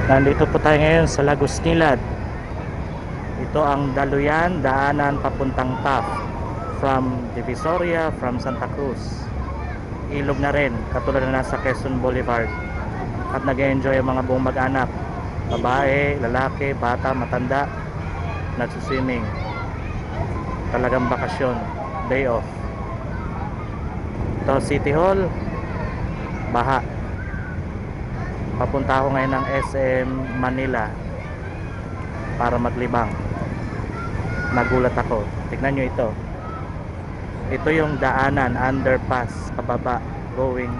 Nandito po tayo ngayon sa Lagos Nilad. Ito ang daluyan, daanan papuntang Taft from Divisoria, from Santa Cruz. Ilog na rin, katulad na nasa Quezon Boulevard. At nag-enjoy ang mga buong mag-anak, babae, lalaki, bata, matanda, nagsuswimming. Talagang bakasyon, day off. Ito City Hall, baha. Papunta ako ngayon ng SM Manila para maglibang. Nagulat ako. Tignan nyo ito. Ito yung daanan, underpass, pababa, going,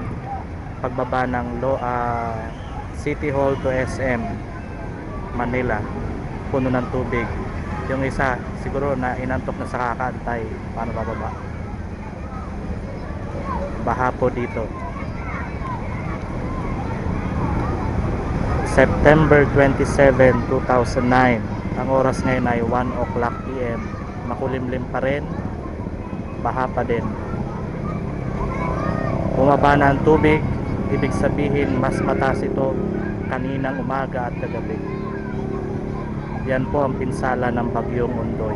pagbaba ng City Hall to SM Manila. Puno ng tubig. Yung isa, siguro na inantok na sa kakantay. Paano bababa? Baha po dito. September 27, 2009. Ang oras ngayon ay 1 o'clock PM. Makulimlim pa rin. Baha pa din. Bumaba na ang tubig. Ibig sabihin mas mataas ito kaninang umaga at kagabi. Yan po ang pinsala ng bagyong Ondoy.